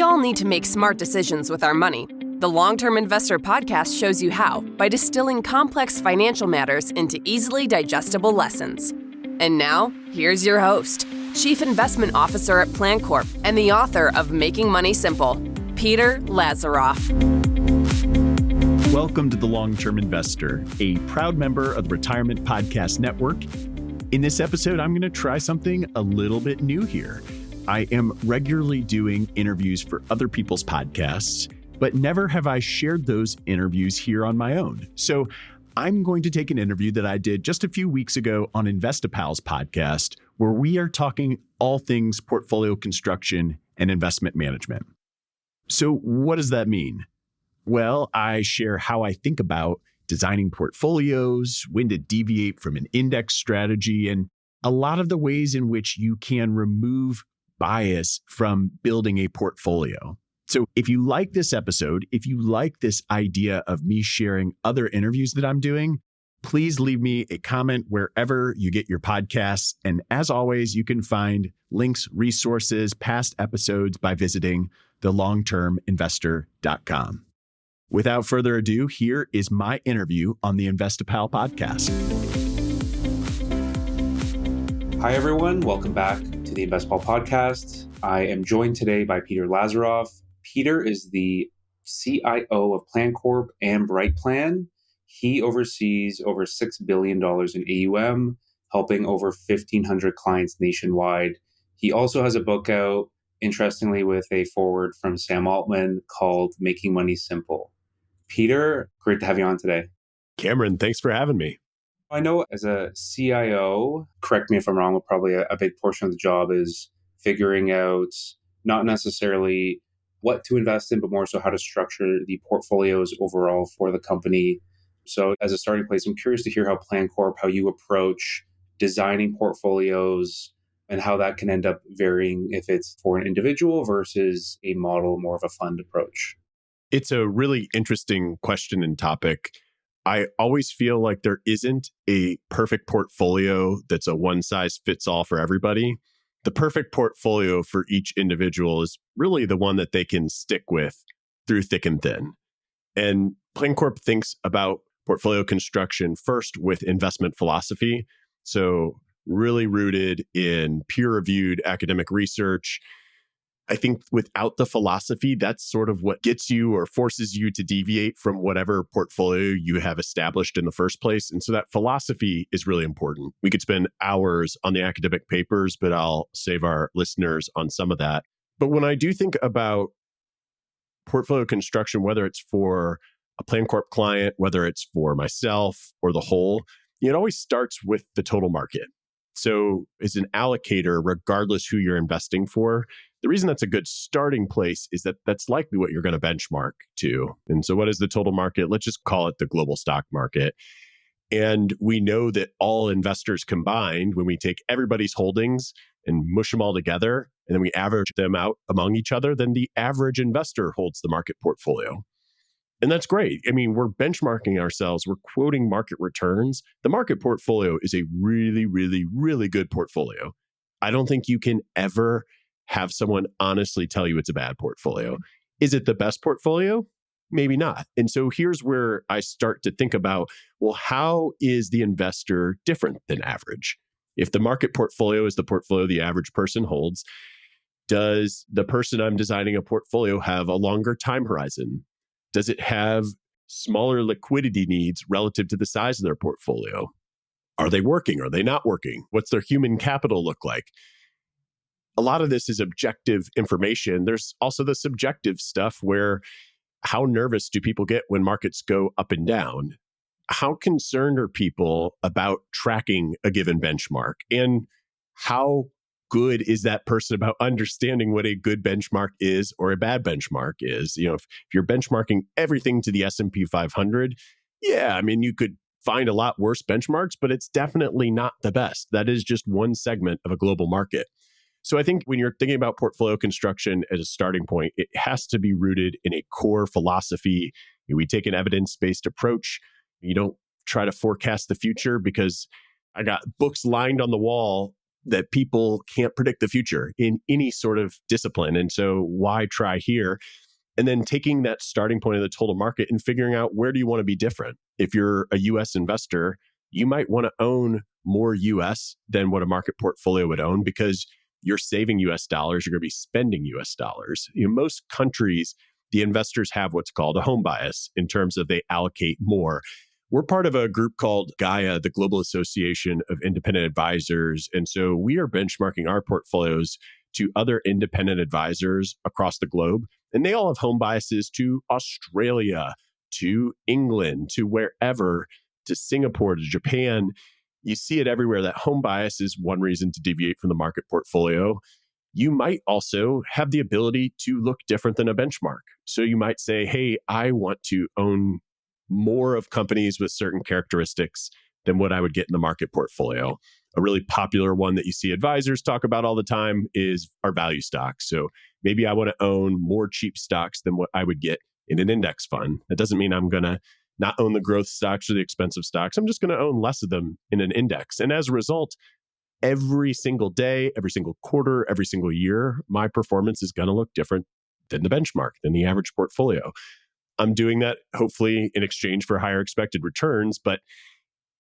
all need to make smart decisions with our money. The Long-Term Investor podcast shows you how by distilling complex financial matters into easily digestible lessons. And now, here's your host, Chief Investment Officer at PlanCorp and the author of Making Money Simple, Peter Lazaroff. Welcome to The Long-Term Investor, a proud member of the Retirement Podcast Network. In this episode, I'm going to try something a little bit new here. I am regularly doing interviews for other people's podcasts, but never have I shared those interviews here on my own. So I'm going to take an interview that I did just a few weeks ago on Investipal's podcast, where we are talking all things portfolio construction and investment management. So what does that mean? Well, I share how I think about designing portfolios, when to deviate from an index strategy, and a lot of the ways in which you can remove bias from building a portfolio. So if you like this episode, if you like this idea of me sharing other interviews that I'm doing, please leave me a comment wherever you get your podcasts. And as always, you can find links, resources, past episodes by visiting thelongterminvestor.com. Without further ado, here is my interview on the Investipal podcast. Hi, everyone. Welcome back to the Investipal podcast. I am joined today by Peter Lazaroff. Peter is the CIO of PlanCorp and Brightplan. He oversees over $6 billion in AUM, helping over 1,500 clients nationwide. He also has a book out, interestingly, with a foreword from Sam Altman called Making Money Simple. Peter, great to have you on today. Cameron, thanks for having me. I know as a CIO, correct me if I'm wrong, but probably a big portion of the job is figuring out not necessarily what to invest in, but more so how to structure the portfolios overall for the company. So as a starting place, I'm curious to hear how PlanCorp, how you approach designing portfolios and how that can end up varying if it's for an individual versus a model, more of a fund approach. It's a really interesting question and topic. I always feel like there isn't a perfect portfolio that's a one size fits all for everybody. The perfect portfolio for each individual is really the one that they can stick with through thick and thin. And PlanCorp thinks about portfolio construction first with investment philosophy. So really rooted in peer-reviewed academic research. I think without the philosophy, that's sort of what gets you or forces you to deviate from whatever portfolio you have established in the first place. And so that philosophy is really important. We could spend hours on the academic papers, but I'll save our listeners on some of that. But when I do think about portfolio construction, whether it's for a PlanCorp client, whether it's for myself or the whole, it always starts with the total market. So as an allocator, regardless who you're investing for, the reason that's a good starting place is that that's likely what you're going to benchmark to. And so what is the total market? Let's just call it the global stock market. And we know that all investors combined, when we take everybody's holdings and mush them all together, and then we average them out among each other, then the average investor holds the market portfolio. And that's great. I mean, we're benchmarking ourselves. We're quoting market returns. The market portfolio is a really, really, really good portfolio. I don't think you can ever have someone honestly tell you it's a bad portfolio. Is it the best portfolio? Maybe not. And so here's where I start to think about, well, how is the investor different than average? If the market portfolio is the portfolio the average person holds, does the person I'm designing a portfolio have a longer time horizon? Does it have smaller liquidity needs relative to the size of their portfolio? Are they working? Are they not working? What's their human capital look like? A lot of this is objective information. There's also the subjective stuff where how nervous do people get when markets go up and down? How concerned are people about tracking a given benchmark? And how good is that person about understanding what a good benchmark is or a bad benchmark is? If you're benchmarking everything to the S&P 500, you could find a lot worse benchmarks, but it's definitely not the best. That is just one segment of a global market. So I think when you're thinking about portfolio construction as a starting point, it has to be rooted in a core philosophy. We take an evidence-based approach. You don't try to forecast the future because I got books lined on the wall that people can't predict the future in any sort of discipline. And so why try here? And then taking that starting point of the total market and figuring out where do you want to be different. If you're a US investor, you might want to own more US than what a market portfolio would own because you're saving US dollars, you're going to be spending US dollars. Most countries, the investors have what's called a home bias in terms of they allocate more. We're part of a group called Gaia, the Global Association of Independent Advisors. And so we are benchmarking our portfolios to other independent advisors across the globe. And they all have home biases to Australia, to England, to wherever, to Singapore, to Japan. You see it everywhere. That home bias is one reason to deviate from the market portfolio. You might also have the ability to look different than a benchmark. So you might say, hey, I want to own more of companies with certain characteristics than what I would get in the market portfolio. A really popular one that you see advisors talk about all the time is our value stocks. So maybe I want to own more cheap stocks than what I would get in an index fund. That doesn't mean I'm going to not own the growth stocks or the expensive stocks. I'm just going to own less of them in an index. And as a result, every single day, every single quarter, every single year, my performance is going to look different than the benchmark, than the average portfolio. I'm doing that hopefully in exchange for higher expected returns. But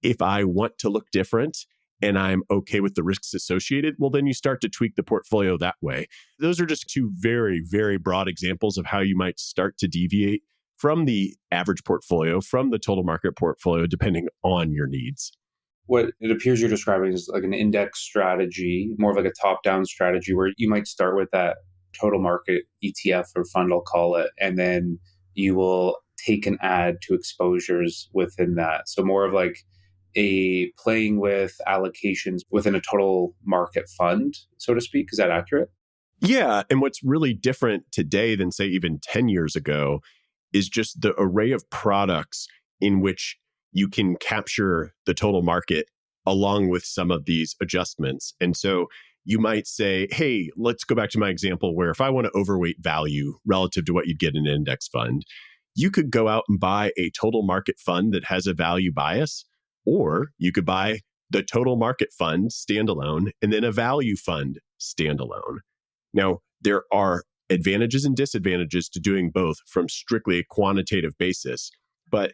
if I want to look different and I'm okay with the risks associated, well, then you start to tweak the portfolio that way. Those are just two very, very broad examples of how you might start to deviate from the average portfolio, from the total market portfolio, depending on your needs. What it appears you're describing is like an index strategy, more of like a top-down strategy where you might start with that total market ETF or fund, I'll call it, and then you will take and add to exposures within that. So more of like a playing with allocations within a total market fund, so to speak. Is that accurate? Yeah. And what's really different today than, say, even 10 years ago is just the array of products in which you can capture the total market along with some of these adjustments. And so you might say, hey, let's go back to my example where if I want to overweight value relative to what you'd get in an index fund, you could go out and buy a total market fund that has a value bias, or you could buy the total market fund standalone and then a value fund standalone. Now, there are advantages and disadvantages to doing both from strictly a quantitative basis. But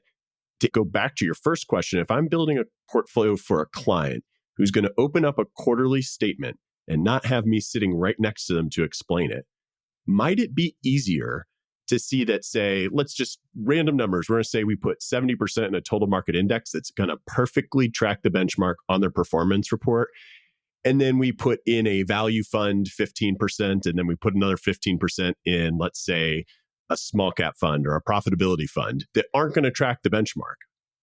to go back to your first question, if I'm building a portfolio for a client who's going to open up a quarterly statement and not have me sitting right next to them to explain it, might it be easier to see that, say, let's just random numbers. We're going to say we put 70% in a total market index that's going to perfectly track the benchmark on their performance report. And then we put in a value fund 15%, and then we put another 15% in, let's say, a small cap fund or a profitability fund that aren't going to track the benchmark.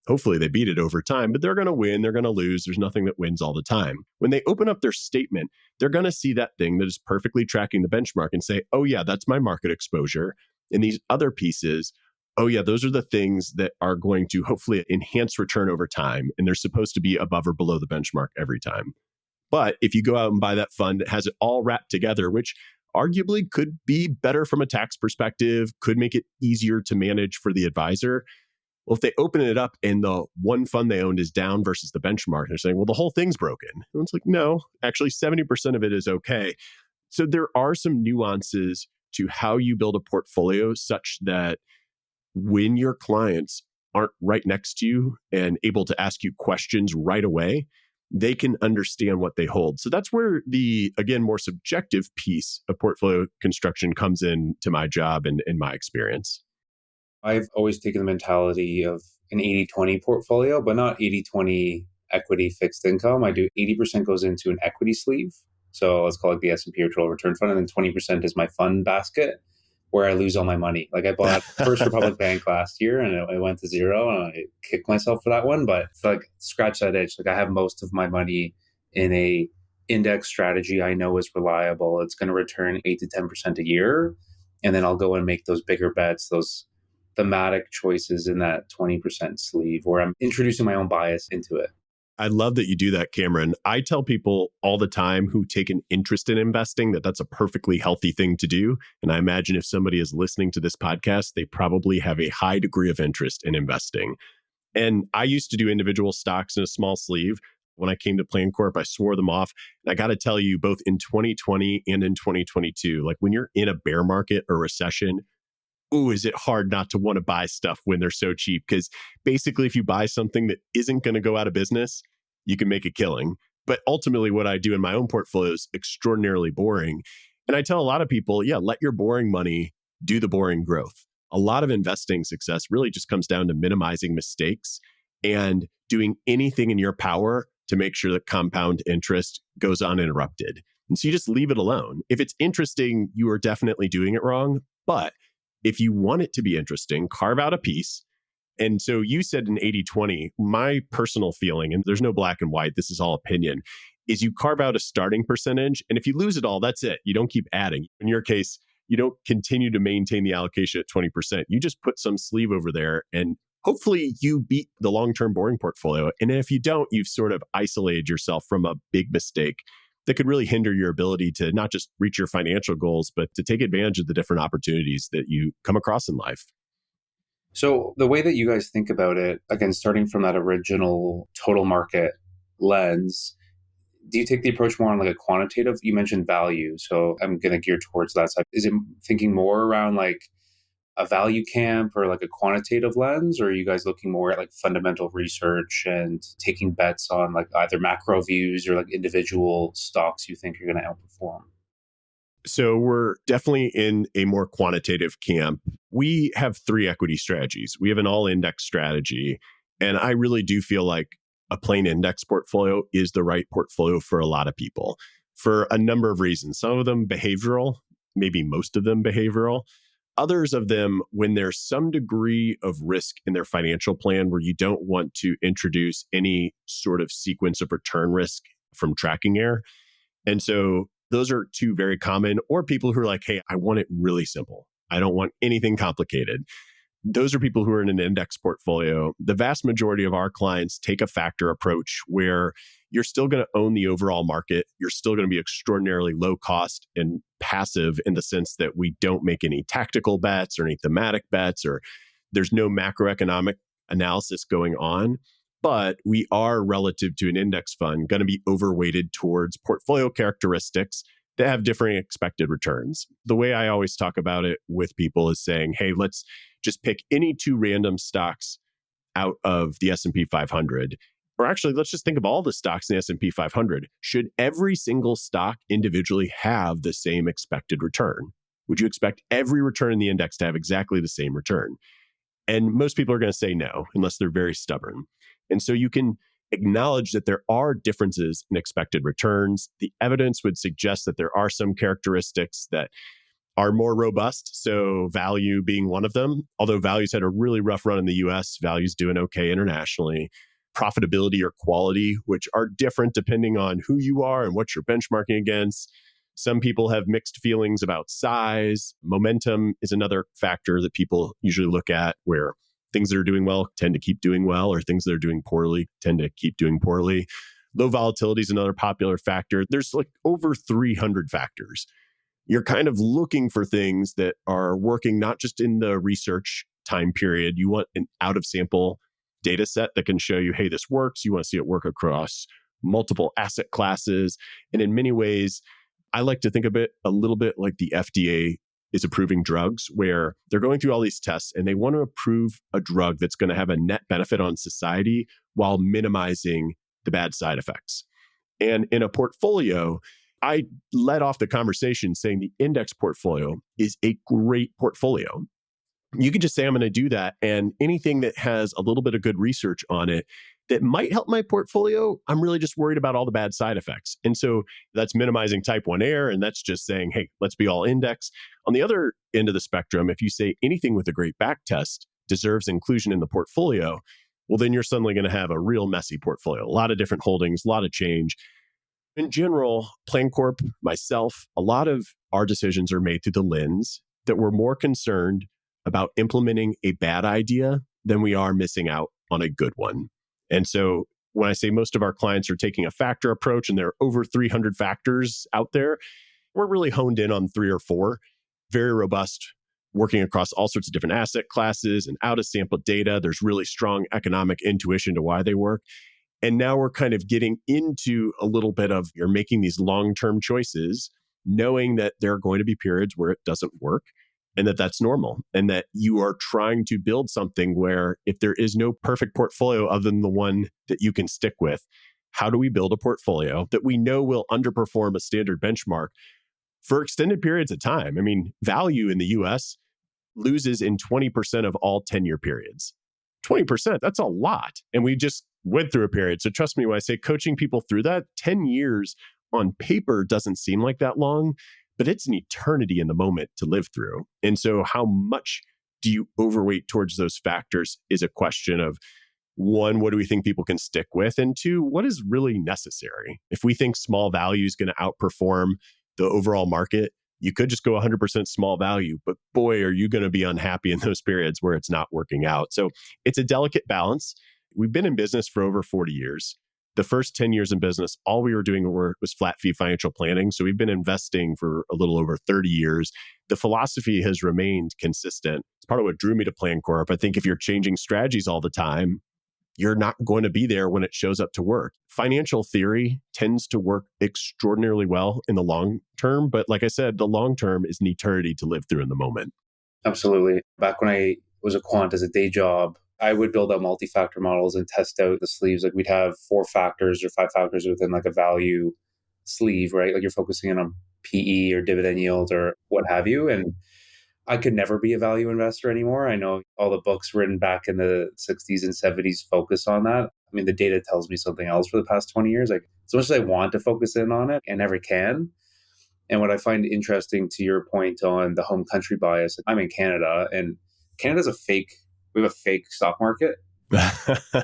Hopefully they beat it over time, but they're going to win, they're going to lose. There's nothing that wins all the time. When they open up their statement, they're going to see that thing that is perfectly tracking the benchmark and say, oh yeah, that's my market exposure. And these other pieces, oh yeah, those are the things that are going to hopefully enhance return over time. And they're supposed to be above or below the benchmark every time. But if you go out and buy that fund that has it all wrapped together, which arguably could be better from a tax perspective, could make it easier to manage for the advisor. Well, if they open it up and the one fund they owned is down versus the benchmark, they're saying, well, the whole thing's broken. And it's like, no, actually 70% of it is okay. So there are some nuances to how you build a portfolio such that when your clients aren't right next to you and able to ask you questions right away, they can understand what they hold. So that's where the, again, more subjective piece of portfolio construction comes in to my job and in my experience. I've always taken the mentality of an 80-20 portfolio, but not 80-20 equity fixed income. I do 80% goes into an equity sleeve. So let's call it the S&P or Total Return Fund. And then 20% is my fund basket where I lose all my money. Like I bought First Republic Bank last year and it went to zero and I kicked myself for that one. But it's like scratch that itch. Like I have most of my money in a index strategy I know is reliable. It's going to return 8 to 10% a year. And then I'll go and make those bigger bets, those thematic choices in that 20% sleeve where I'm introducing my own bias into it. I love that you do that, Cameron. I tell people all the time who take an interest in investing that that's a perfectly healthy thing to do. And I imagine if somebody is listening to this podcast, they probably have a high degree of interest in investing. And I used to do individual stocks in a small sleeve. When I came to Plan Corp, I swore them off. And I got to tell you, both in 2020 and in 2022, like when you're in a bear market or recession, ooh, is it hard not to want to buy stuff when they're so cheap? Because basically, if you buy something that isn't going to go out of business, you can make a killing. But ultimately, what I do in my own portfolio is extraordinarily boring. And I tell a lot of people, yeah, let your boring money do the boring growth. A lot of investing success really just comes down to minimizing mistakes and doing anything in your power to make sure that compound interest goes uninterrupted. And so you just leave it alone. If it's interesting, you are definitely doing it wrong. But if you want it to be interesting, carve out a piece. And so you said in 80-20, my personal feeling, and there's no black and white, this is all opinion, is you carve out a starting percentage. And if you lose it all, that's it. You don't keep adding. In your case, you don't continue to maintain the allocation at 20%. You just put some sleeve over there and hopefully you beat the long-term boring portfolio. And if you don't, you've sort of isolated yourself from a big mistake that could really hinder your ability to not just reach your financial goals, but to take advantage of the different opportunities that you come across in life. So the way that you guys think about it, again, starting from that original total market lens, do you take the approach more on like a quantitative? You mentioned value, so I'm going to gear towards that side. Is it thinking more around like a value camp or like a quantitative lens, or are you guys looking more at like fundamental research and taking bets on like either macro views or like individual stocks you think are going to outperform? So we're definitely in a more quantitative camp. We have 3 equity strategies. We have an all index strategy. And I really do feel like a plain index portfolio is the right portfolio for a lot of people for a number of reasons. Some of them behavioral, maybe most of them behavioral. Others of them, when there's some degree of risk in their financial plan where you don't want to introduce any sort of sequence of return risk from tracking error. And so those are 2 very common, or people who are like, hey, I want it really simple. I don't want anything complicated. Those are people who are in an index portfolio. The vast majority of our clients take a factor approach where you're still going to own the overall market. You're still going to be extraordinarily low cost and passive in the sense that we don't make any tactical bets or any thematic bets, or there's no macroeconomic analysis going on. But we are, relative to an index fund, going to be overweighted towards portfolio characteristics that have differing expected returns. The way I always talk about it with people is saying, hey, let's just pick any 2 random stocks out of the S&P 500. Or actually, let's just think of all the stocks in the S&P 500. Should every single stock individually have the same expected return? Would you expect every return in the index to have exactly the same return? And most people are going to say no, unless they're very stubborn. And so you can acknowledge that there are differences in expected returns. The evidence would suggest that there are some characteristics that are more robust. So value being one of them, although value's had a really rough run in the US, value's doing okay internationally. Profitability or quality, which are different depending on who you are and what you're benchmarking against. Some people have mixed feelings about size. Momentum is another factor that people usually look at, where things that are doing well tend to keep doing well, or things that are doing poorly tend to keep doing poorly. Low volatility is another popular factor. There's like over 300 factors. You're kind of looking for things that are working not just in the research time period. You want an out of sample data set that can show you, hey, this works. You want to see it work across multiple asset classes. And in many ways, I like to think of it a little bit like the FDA is approving drugs, where they're going through all these tests and they want to approve a drug that's going to have a net benefit on society while minimizing the bad side effects. And in a portfolio, I led off the conversation saying the index portfolio is a great portfolio. You could just say, I'm going to do that. And anything that has a little bit of good research on it that might help my portfolio, I'm really just worried about all the bad side effects. And so that's minimizing type 1 error. And that's just saying, hey, let's be all index. On the other end of the spectrum, if you say anything with a great back test deserves inclusion in the portfolio, well, then you're suddenly going to have a real messy portfolio, a lot of different holdings, a lot of change. In general, Plan Corp, myself, a lot of our decisions are made through the lens that we're more concerned about implementing a bad idea than we are missing out on a good one. And so when I say most of our clients are taking a factor approach and there are over 300 factors out there, we're really honed in on 3 or 4, very robust, working across all sorts of different asset classes and out of sample data. There's really strong economic intuition to why they work. And now we're kind of getting into a little bit of you're making these long-term choices, knowing that there are going to be periods where it doesn't work and that that's normal, and that you are trying to build something where if there is no perfect portfolio other than the one that you can stick with, how do we build a portfolio that we know will underperform a standard benchmark for extended periods of time? I mean, value in the US loses in 20% of all 10-year periods. 20%, that's a lot. And we just went through a period. So trust me when I say coaching people through that, 10 years on paper doesn't seem like that long, but it's an eternity in the moment to live through. And so how much do you overweight towards those factors is a question of, one, what do we think people can stick with? And two, what is really necessary? If we think small value is going to outperform the overall market, you could just go 100% small value, but boy, are you going to be unhappy in those periods where it's not working out. So it's a delicate balance. We've been in business for over 40 years. The first 10 years in business, all we were doing was flat fee financial planning. So we've been investing for a little over 30 years. The philosophy has remained consistent. It's part of what drew me to Plan Corp. I think if you're changing strategies all the time, you're not going to be there when it shows up to work. Financial theory tends to work extraordinarily well in the long term. But like I said, the long term is an eternity to live through in the moment. Absolutely. Back when I was a quant as a day job, I would build out multi-factor models and test out the sleeves. Like we'd have 4 factors or 5 factors within like a value sleeve, right? Like you're focusing in on PE or dividend yield or what have you. And I could never be a value investor anymore. I know all the books written back in the 60s and 70s focus on that. I mean, the data tells me something else for the past 20 years. Like as much as I want to focus in on it, I never can. And what I find interesting to your point on the home country bias, I'm in Canada and Canada's we have a fake stock market.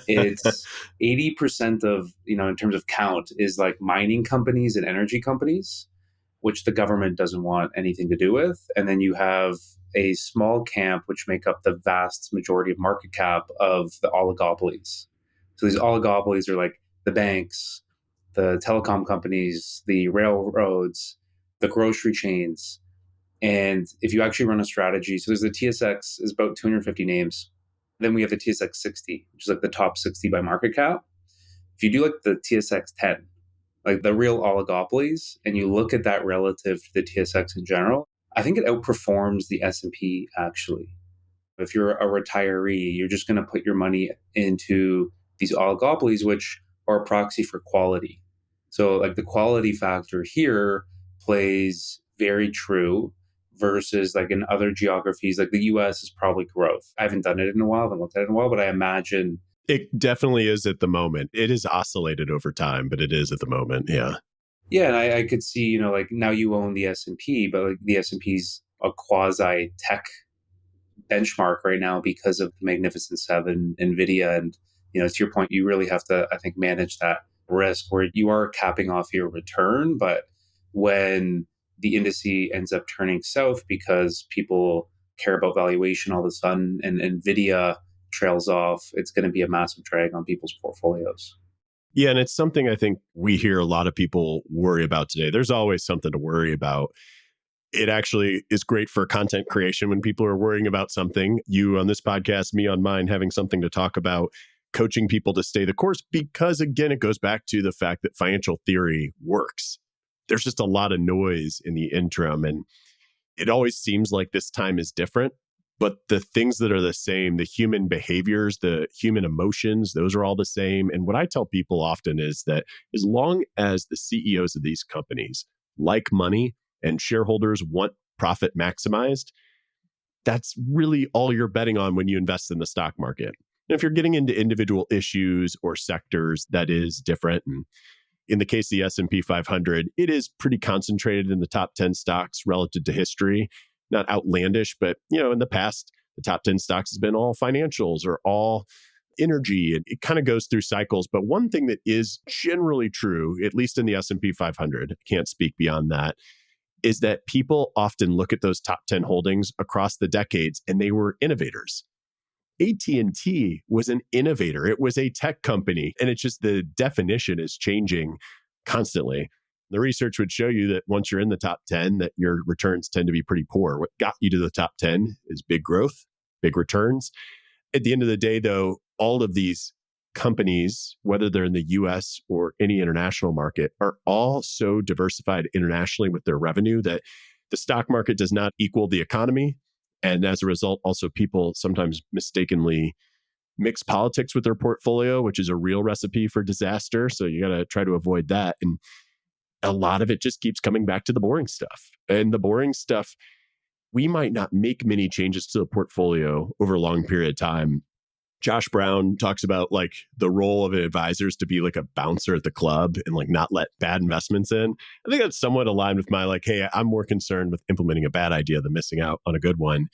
It's 80% of, in terms of count is like mining companies and energy companies, which the government doesn't want anything to do with. And then you have a small camp, which make up the vast majority of market cap of the oligopolies. So these oligopolies are like the banks, the telecom companies, the railroads, the grocery chains. And if you actually run a strategy, so there's the TSX is about 250 names. Then we have the TSX 60, which is like the top 60 by market cap. If you do like the TSX 10, like the real oligopolies, and you look at that relative to the TSX in general, I think it outperforms the S&P actually. If you're a retiree, you're just going to put your money into these oligopolies, which are a proxy for quality. So like the quality factor here plays very true versus like in other geographies, like the US is probably growth. I haven't done it in a while, I haven't looked at it in a while, but I imagine it definitely is at the moment. It is oscillated over time, but it is at the moment. Yeah. Yeah. And I could see, like now you own the S&P, but like the S&P's a quasi tech benchmark right now because of the Magnificent Seven, NVIDIA. And, to your point, you really have to, I think, manage that risk where you are capping off your return. But when the indice ends up turning south because people care about valuation all of a sudden and NVIDIA trails off, it's going to be a massive drag on people's portfolios. Yeah, and it's something I think we hear a lot of people worry about today. There's always something to worry about. It actually is great for content creation when people are worrying about something. You on this podcast, me on mine, having something to talk about, coaching people to stay the course, because again, it goes back to the fact that financial theory works. There's just a lot of noise in the interim, and it always seems like this time is different. But the things that are the same, the human behaviors, the human emotions, those are all the same. And what I tell people often is that as long as the CEOs of these companies like money and shareholders want profit maximized, that's really all you're betting on when you invest in the stock market. And if you're getting into individual issues or sectors, that is different. And in the case of the S&P 500, it is pretty concentrated in the top 10 stocks relative to history. Not outlandish, but in the past, the top 10 stocks has been all financials or all energy. It kind of goes through cycles. But one thing that is generally true, at least in the S&P 500, I can't speak beyond that, is that people often look at those top 10 holdings across the decades and they were innovators. AT&T was an innovator. It was a tech company. And it's just the definition is changing constantly. The research would show you that once you're in the top 10, that your returns tend to be pretty poor. What got you to the top 10 is big growth, big returns. At the end of the day, though, all of these companies, whether they're in the US or any international market, are all so diversified internationally with their revenue that the stock market does not equal the economy. And as a result, also people sometimes mistakenly mix politics with their portfolio, which is a real recipe for disaster. So you got to try to avoid that. And a lot of it just keeps coming back to the boring stuff. And the boring stuff, we might not make many changes to the portfolio over a long period of time. Josh Brown talks about like the role of an advisor is to be like a bouncer at the club and like not let bad investments in. I think that's somewhat aligned with my like, hey, I'm more concerned with implementing a bad idea than missing out on a good one.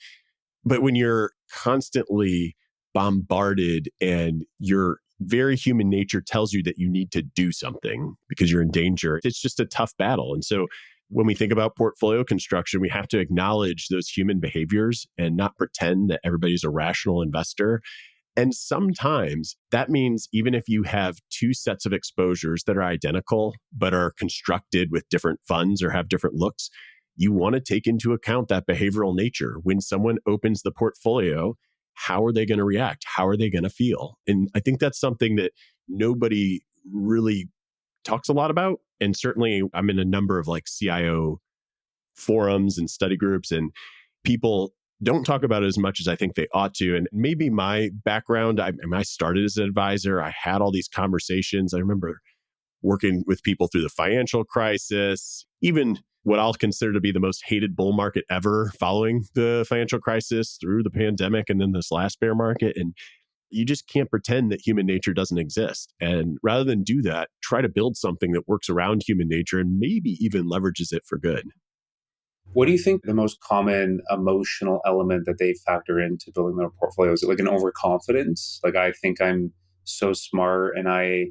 But when you're constantly bombarded and your very human nature tells you that you need to do something because you're in danger, it's just a tough battle. And so when we think about portfolio construction, we have to acknowledge those human behaviors and not pretend that everybody's a rational investor. And sometimes that means even if you have two sets of exposures that are identical, but are constructed with different funds or have different looks, you want to take into account that behavioral nature. When someone opens the portfolio, how are they going to react? How are they going to feel? And I think that's something that nobody really talks a lot about. And certainly I'm in a number of like CIO forums and study groups, and people don't talk about it as much as I think they ought to. And maybe my background, I started as an advisor. I had all these conversations. I remember working with people through the financial crisis, even what I'll consider to be the most hated bull market ever following the financial crisis, through the pandemic, and then this last bear market. And you just can't pretend that human nature doesn't exist. And rather than do that, try to build something that works around human nature and maybe even leverages it for good. What do you think the most common emotional element that they factor into building their portfolio? Is it like an overconfidence? Like, I think I'm so smart and I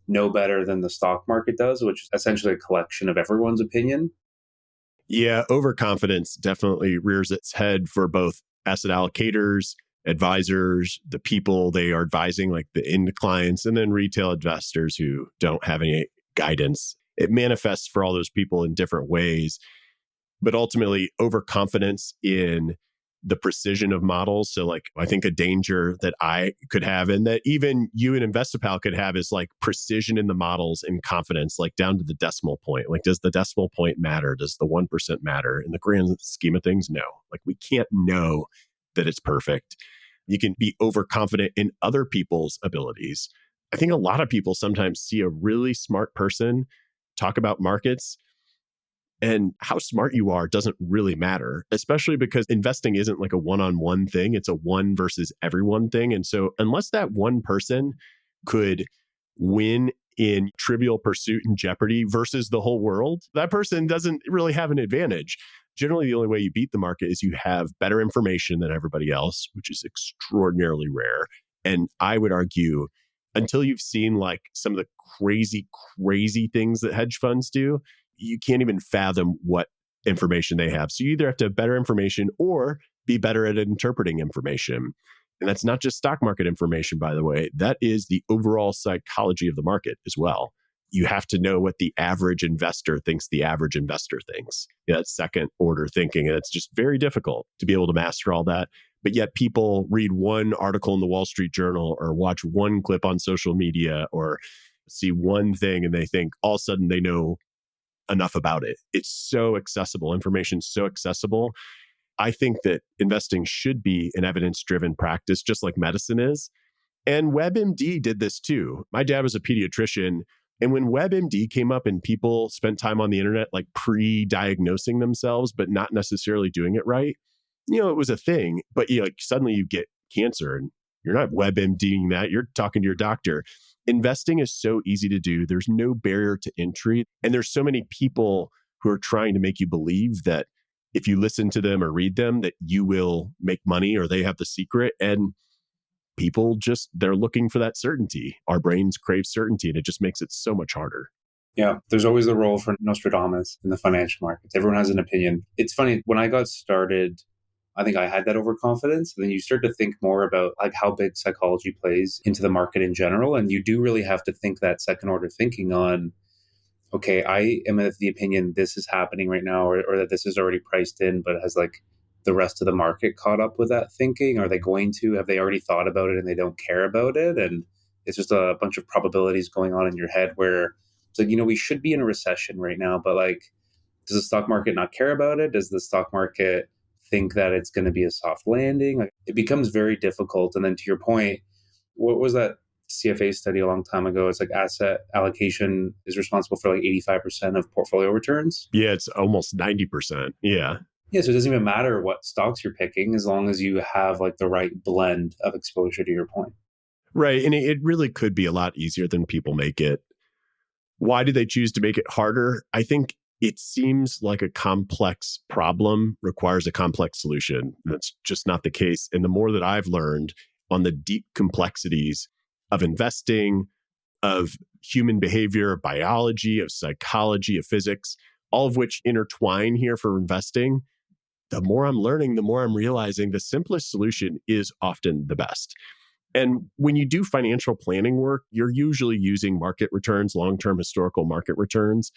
know better than the stock market does, which is essentially a collection of everyone's opinion. Yeah, overconfidence definitely rears its head for both asset allocators, advisors, the people they are advising, like the end clients, and then retail investors who don't have any guidance. It manifests for all those people in different ways. But ultimately, overconfidence in the precision of models. So like, I think a danger that I could have, and that even you and Investipal could have, is like precision in the models and confidence, like down to the decimal point. Like, does the decimal point matter? Does the 1% matter? In the grand scheme of things, no. Like, we can't know that it's perfect. You can be overconfident in other people's abilities. I think a lot of people sometimes see a really smart person talk about markets, and how smart you are doesn't really matter, especially because investing isn't like a one-on-one thing. It's a one versus everyone thing. And so unless that one person could win in Trivial Pursuit and Jeopardy versus the whole world, that person doesn't really have an advantage. Generally, the only way you beat the market is you have better information than everybody else, which is extraordinarily rare. And I would argue, until you've seen like some of the crazy things that hedge funds do, you can't even fathom what information they have. So you either have to have better information or be better at interpreting information. And that's not just stock market information, by the way. That is the overall psychology of the market as well. You have to know what the average investor thinks the average investor thinks. Yeah, that's second order thinking. And it's just very difficult to be able to master all that. But yet people read one article in the Wall Street Journal or watch one clip on social media or see one thing and they think all of a sudden they know enough about it. It's so accessible. Information's so accessible. I think that investing should be an evidence-driven practice, just like medicine is. And WebMD did this too. My dad was a pediatrician. And when WebMD came up and people spent time on the internet, like pre-diagnosing themselves, but not necessarily doing it right, it was a thing. But suddenly you get cancer and you're not WebMDing that. You're talking to your doctor. Investing is so easy to do. There's no barrier to entry. And there's so many people who are trying to make you believe that if you listen to them or read them, that you will make money or they have the secret. And people they're looking for that certainty. Our brains crave certainty, and it just makes it so much harder. Yeah, there's always the role for Nostradamus in the financial markets. Everyone has an opinion. It's funny, when I got started, I think I had that overconfidence. And then you start to think more about like how big psychology plays into the market in general. And you do really have to think that second order thinking on, okay, I am of the opinion this is happening right now, or that this is already priced in, but has like the rest of the market caught up with that thinking? Are they going to? Have they already thought about it and they don't care about it? And It's just a bunch of probabilities going on in your head where it's like, we should be in a recession right now, but like, does the stock market not care about it? Does the stock market think that it's going to be a soft landing? Like, it becomes very difficult. And then to your point, what was that CFA study a long time ago? It's like asset allocation is responsible for like 85% of portfolio returns. Yeah, it's almost 90%. Yeah. Yeah, so it doesn't even matter what stocks you're picking as long as you have like the right blend of exposure, to your point. Right. And it really could be a lot easier than people make it. Why do they choose to make it harder? I think it seems like a complex problem requires a complex solution. That's just not the case. And the more that I've learned on the deep complexities of investing, of human behavior, of biology, of psychology, of physics, all of which intertwine here for investing, the more I'm learning, the more I'm realizing the simplest solution is often the best. And when you do financial planning work, you're usually using market returns, long-term historical market returns,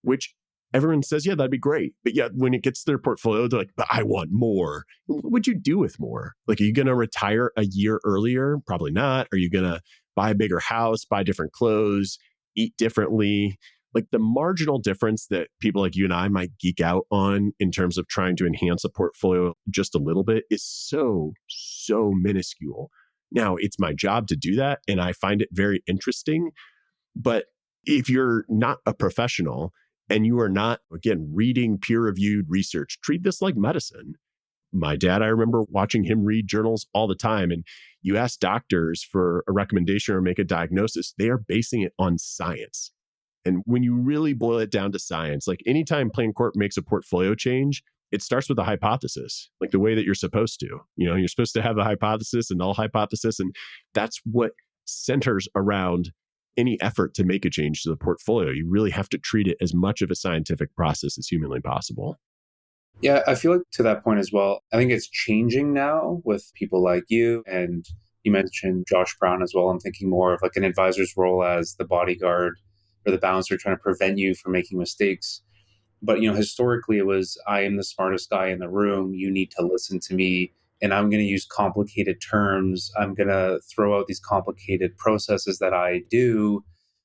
which everyone says, yeah, that'd be great. But yet when it gets to their portfolio, they're like, but I want more. What would you do with more? Like, are you going to retire a year earlier? Probably not. Are you going to buy a bigger house, buy different clothes, eat differently? Like, the marginal difference that people like you and I might geek out on in terms of trying to enhance a portfolio just a little bit is so minuscule. Now, it's my job to do that, and I find it very interesting. But if you're not a professional and you are not, again, reading peer-reviewed research, treat this like medicine. My dad, I remember watching him read journals all the time. And you ask doctors for a recommendation or make a diagnosis, they are basing it on science. And when you really boil it down to science, like anytime PlanCorp makes a portfolio change, it starts with a hypothesis, like the way that you're supposed to. You're supposed to have a hypothesis, a null hypothesis, and that's what centers around any effort to make a change to the portfolio. You really have to treat it as much of a scientific process as humanly possible. Yeah, I feel like to that point as well, I think it's changing now with people like you, and you mentioned Josh Brown as well. I'm thinking more of like an advisor's role as the bodyguard or the bouncer trying to prevent you from making mistakes. But, historically it was, I am the smartest guy in the room. You need to listen to me. And I'm going to use complicated terms. I'm going to throw out these complicated processes that I do.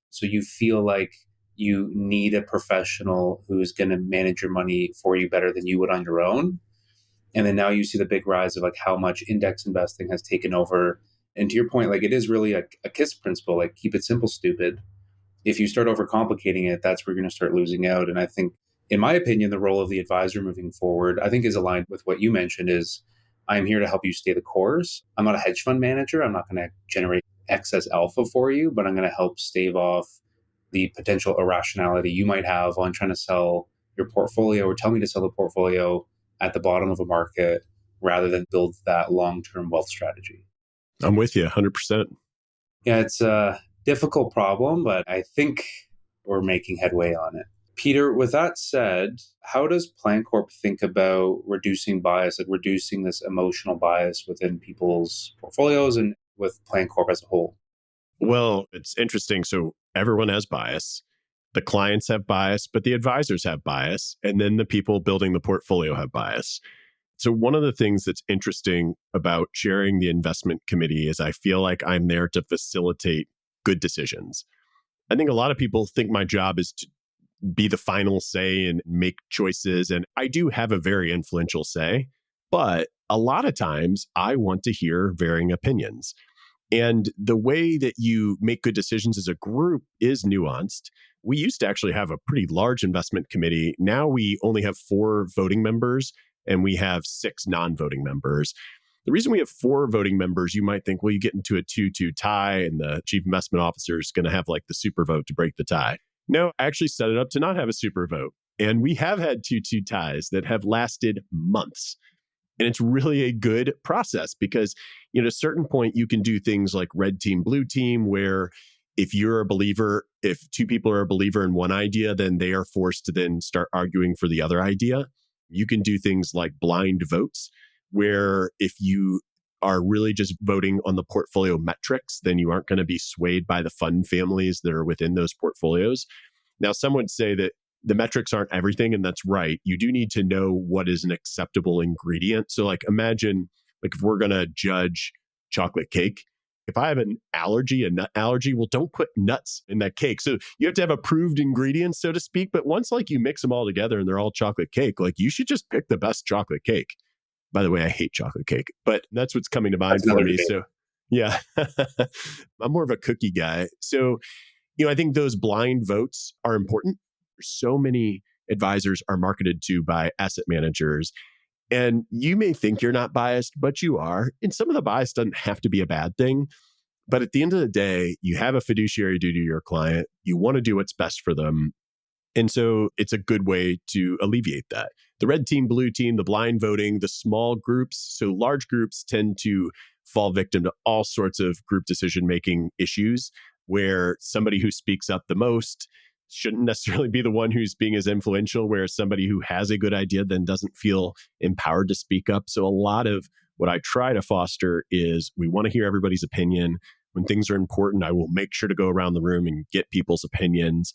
So you feel like you need a professional who's going to manage your money for you better than you would on your own. And then now you see the big rise of like how much index investing has taken over. And to your point, like it is really a KISS principle, like keep it simple, stupid. If you start overcomplicating it, that's where you're going to start losing out. And I think, in my opinion, the role of the advisor moving forward, I think is aligned with what you mentioned is I'm here to help you stay the course. I'm not a hedge fund manager. I'm not going to generate excess alpha for you, but I'm going to help stave off the potential irrationality you might have on trying to sell your portfolio or tell me to sell the portfolio at the bottom of a market rather than build that long-term wealth strategy. I'm with you 100%. Yeah, it's a difficult problem, but I think we're making headway on it. Peter, with that said, how does PlanCorp think about reducing bias, like reducing this emotional bias within people's portfolios and with PlanCorp as a whole? Well, it's interesting. So everyone has bias. The clients have bias, but the advisors have bias. And then the people building the portfolio have bias. So one of the things that's interesting about chairing the investment committee is I feel like I'm there to facilitate good decisions. I think a lot of people think my job is to be the final say and make choices. And I do have a very influential say, but a lot of times I want to hear varying opinions. And the way that you make good decisions as a group is nuanced. We used to actually have a pretty large investment committee. Now we only have 4 voting members and we have 6 non-voting members. The reason we have 4 voting members, you might think, well, you get into a 2-2 tie and the chief investment officer is going to have like the super vote to break the tie. No, I actually set it up to not have a super vote. And we have had 2-2 ties that have lasted months. And it's really a good process because, at a certain point, you can do things like red team, blue team, where if you're a believer, if 2 people are a believer in one idea, then they are forced to then start arguing for the other idea. You can do things like blind votes, where if you are really just voting on the portfolio metrics, then you aren't going to be swayed by the fund families that are within those portfolios. Now, some would say that the metrics aren't everything, and that's right. You do need to know what is an acceptable ingredient. So like imagine like if we're going to judge chocolate cake, if I have an allergy, a nut allergy, well, don't put nuts in that cake. So you have to have approved ingredients, so to speak. But once like you mix them all together and they're all chocolate cake, like you should just pick the best chocolate cake. By the way, I hate chocolate cake, but that's what's coming to mind for me. Debate. So yeah, I'm more of a cookie guy. So, I think those blind votes are important. So many advisors are marketed to by asset managers. And you may think you're not biased, but you are. And some of the bias doesn't have to be a bad thing. But at the end of the day, you have a fiduciary duty to your client. You want to do what's best for them. And so it's a good way to alleviate that. The red team, blue team, the blind voting, the small groups. So large groups tend to fall victim to all sorts of group decision-making issues where somebody who speaks up the most shouldn't necessarily be the one who's being as influential, whereas somebody who has a good idea then doesn't feel empowered to speak up. So a lot of what I try to foster is we want to hear everybody's opinion. When things are important, I will make sure to go around the room and get people's opinions.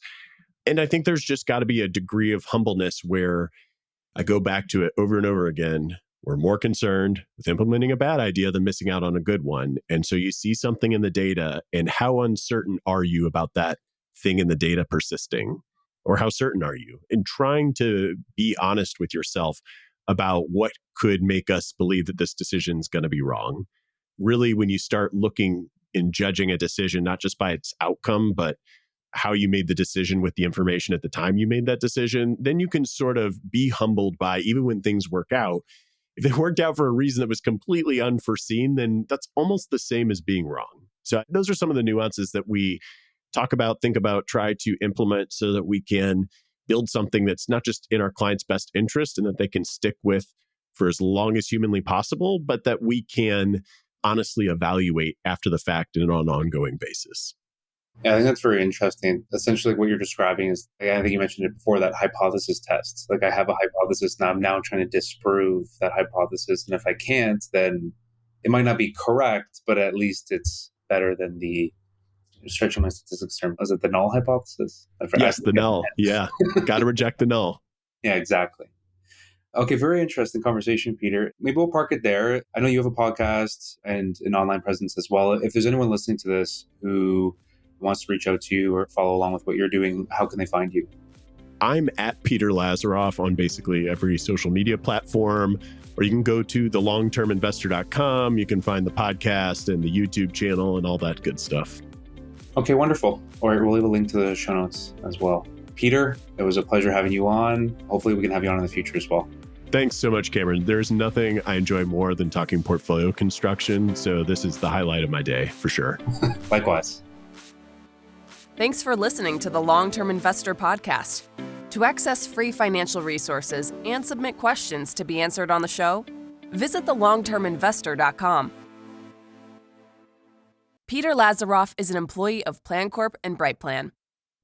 And I think there's just got to be a degree of humbleness where I go back to it over and over again. We're more concerned with implementing a bad idea than missing out on a good one. And so you see something in the data, and how uncertain are you about that thing in the data persisting? Or how certain are you? And trying to be honest with yourself about what could make us believe that this decision is going to be wrong. Really, when you start looking and judging a decision, not just by its outcome, but how you made the decision with the information at the time you made that decision, then you can sort of be humbled by, even when things work out, if it worked out for a reason that was completely unforeseen, then that's almost the same as being wrong. So those are some of the nuances that we talk about, think about, try to implement so that we can build something that's not just in our client's best interest and that they can stick with for as long as humanly possible, but that we can honestly evaluate after the fact and on an ongoing basis. Yeah, I think that's very interesting. Essentially, what you're describing is, I think you mentioned it before, that hypothesis test. Like I have a hypothesis, and I'm now trying to disprove that hypothesis. And if I can't, then it might not be correct, but at least it's better than the, stretching my statistics term, was it the null hypothesis? Yes, the null. Yeah, got to reject the null. Yeah, exactly. Okay, very interesting conversation, Peter. Maybe we'll park it there. I know you have a podcast and an online presence as well. If there's anyone listening to this who wants to reach out to you or follow along with what you're doing, how can they find you? I'm at Peter Lazaroff on basically every social media platform, or you can go to thelongterminvestor.com. You can find the podcast and the YouTube channel and all that good stuff. Okay, wonderful. All right, we'll leave a link to the show notes as well. Peter, it was a pleasure having you on. Hopefully we can have you on in the future as well. Thanks so much, Cameron. There's nothing I enjoy more than talking portfolio construction. So this is the highlight of my day for sure. Likewise. Thanks for listening to the Long-Term Investor Podcast. To access free financial resources and submit questions to be answered on the show, visit thelongterminvestor.com. Peter Lazaroff is an employee of PlanCorp and BrightPlan.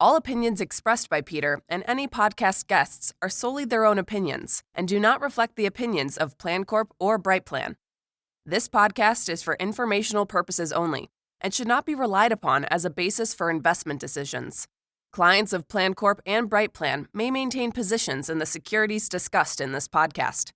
All opinions expressed by Peter and any podcast guests are solely their own opinions and do not reflect the opinions of PlanCorp or BrightPlan. This podcast is for informational purposes only and should not be relied upon as a basis for investment decisions. Clients of PlanCorp and BrightPlan may maintain positions in the securities discussed in this podcast.